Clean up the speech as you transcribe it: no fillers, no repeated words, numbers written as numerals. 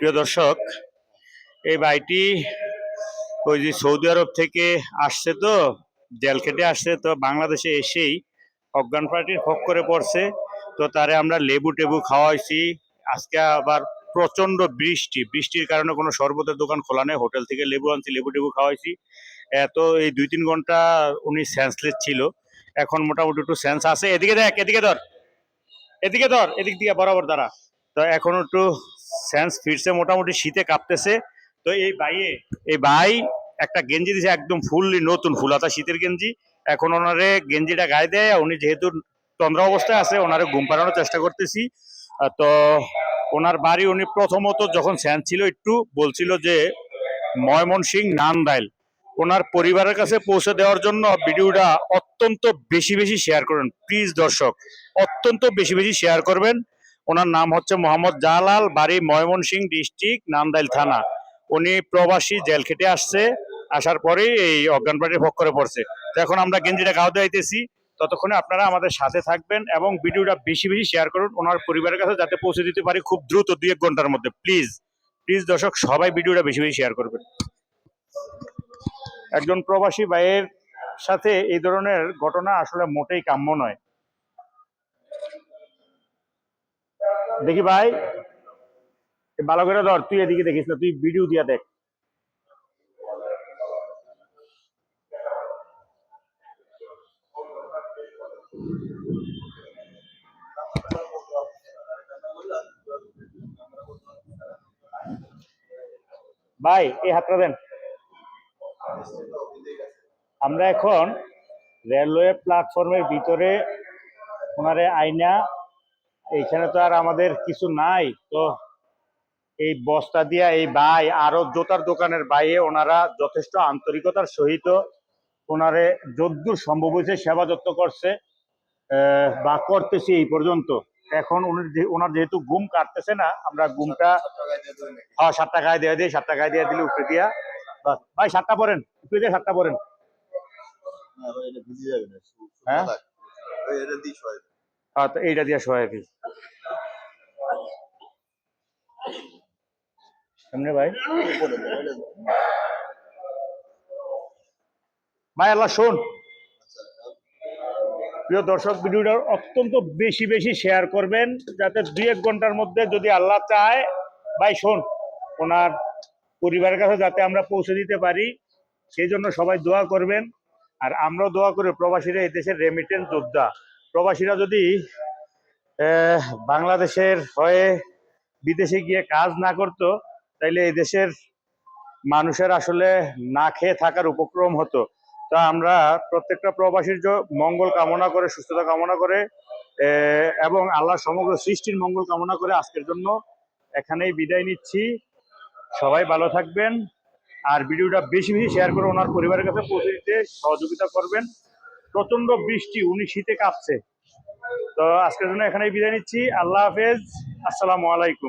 প্রিয় দর্শক, এই ভাইটি ওই যে সৌদি আরব থেকে আসছে, তো জেল খেটে আসছে, তো বাংলাদেশে এসেই অজ্ঞান পার্টির ফক করে পড়ছে। তো তারে আমরা লেবু টেবু খাওয়াইছি। আজকে আবার প্রচন্ড বৃষ্টির কারণে কোনো শরবতের দোকান খোলা নেই, হোটেল থেকে লেবু আনছি, লেবু টেবু খাওয়াইছি। এত এই 2-3 ঘন্টা উনি সেন্সলেস ছিল, এখন মোটামুটি একটু সেন্স আছে। এদিকে দেখ, এদিকে ধর, এদিকে ধর, এদিক দিয়ে বরাবর দ্বারা। তো এখন একটু সেন্স ফিরছে, মোটামুটি শীতে কাঁপতেছে। তো এই ভাই একটা গেঞ্জি দিছে, একদম ফুললি নতুন ফুলাতা শীতের গেঞ্জি। এখন ওনারে গেঞ্জিটা গায়ে দেয়, উনি যেহেতু তন্দ্রা অবস্থায় আছে, ওনারে ঘুম পাড়ানোর চেষ্টা করতেছি। তো ওনার বাড়ি, উনি প্রথমত যখন সেন্স ছিল একটু বলছিল যে ময়মনসিং নান্দাইল, ওনার পরিবারের কাছে পৌঁছে দেওয়ার জন্য ভিডিওটা অত্যন্ত বেশি বেশি শেয়ার করবেন প্লিজ দর্শক, অত্যন্ত বেশি বেশি শেয়ার করবেন। ওনার নাম হচ্ছে মোহাম্মদ জালাল, বাড়ি ময়মনসিংহ ডিস্ট্রিক্ট, নান্দাইল থানা। উনি প্রবাসী, জেল খেটে আসছে, আসার পরেই এই অজ্ঞান পার্টির ভোগ করে পড়ছে। তো এখন আমরা গেঞ্জিটা গাওতে আইতেছি, ততক্ষণে আপনারা আমাদের সাথে থাকবেন এবং ভিডিওটা বেশি বেশি শেয়ার করুন ওনার পরিবারের কাছে, যাতে পৌঁছে দিতে পারি খুব দ্রুত, 2-1 ঘন্টার মধ্যে। প্লিজ প্লিজ দর্শক, সবাই ভিডিওটা বেশি বেশি শেয়ার করবেন। একজন প্রবাসী ভাইয়ের সাথে এই ধরনের ঘটনা আসলে মোটেই কাম্য নয়। দেখি ভাই, ভালো করে ধর, তুই এদিকে দেখিস না, তুই ভিডিও দিয়া দেখ। ভাই এই হাতটা দেন। আমরা এখন রেলওয়ে প্ল্যাটফর্মের ভিতরে ওনারে আইনা, এইখানে তো আর আমাদের কিছু নাই, তো এই বস্তা দিয়া এই ভাই আরো জোতার দোকানের বাইরে ওনারা যথেষ্ট আন্তরিকতার সহিত ওনারে যদ্দূর সম্ভব হয়েছে সেবা যত্ন করছে বা করতেছি এই পর্যন্ত। এখন ওনার যেহেতু ঘুম কাটতেছে না, আমরা ঘুমটা 7 টাকায় দিয়ে দিই, 7 টাকায় দিয়ে দিলে উপরে দিয়া। ভাই 7টা পরেন, উপরে দিয়ে 7টা পরেন। হ্যাঁ, তো এইটা দিয়ে সহায় কি এমনি ভাই। ভাই আল্লাহ শোন, প্রিয় দর্শক, ভিডিওটা অত্যন্ত বেশি বেশি শেয়ার করবেন, যাতে 2-1 ঘন্টার মধ্যে যদি আল্লাহ চায়, ভাই শোন, ওনার পরিবারের কাছে যাতে আমরা পৌঁছে দিতে পারি, সেই জন্য সবাই দোয়া করবেন। আর আমরাও দোয়া করি, প্রবাসীরা এই দেশের রেমিটেন্স যোদ্ধা, প্রবাসীরা যদি বাংলাদেশের হয়ে বিদেশে গিয়ে কাজ না করতো, তাইলে এই দেশের মানুষের আসলে না খেয়ে থাকার উপক্রম হতো। তা আমরা প্রত্যেকটা প্রবাসীর মঙ্গল কামনা করে, সুস্থতা কামনা করে এবং আল্লাহ সমগ্র সৃষ্টির মঙ্গল কামনা করে আজকের জন্য এখানেই বিদায় নিচ্ছি। সবাই ভালো থাকবেন, আর ভিডিওটা বেশি বেশি শেয়ার করে ওনার পরিবারের কাছে পৌঁছে দিতে সহযোগিতা করবেন। প্রচন্ড বৃষ্টি, উনি শীতে কাঁপছে। তো আজকের জন্য এখানেই বিদায় নিচ্ছি। আল্লাহ হাফেজ, আসসালামু আলাইকুম।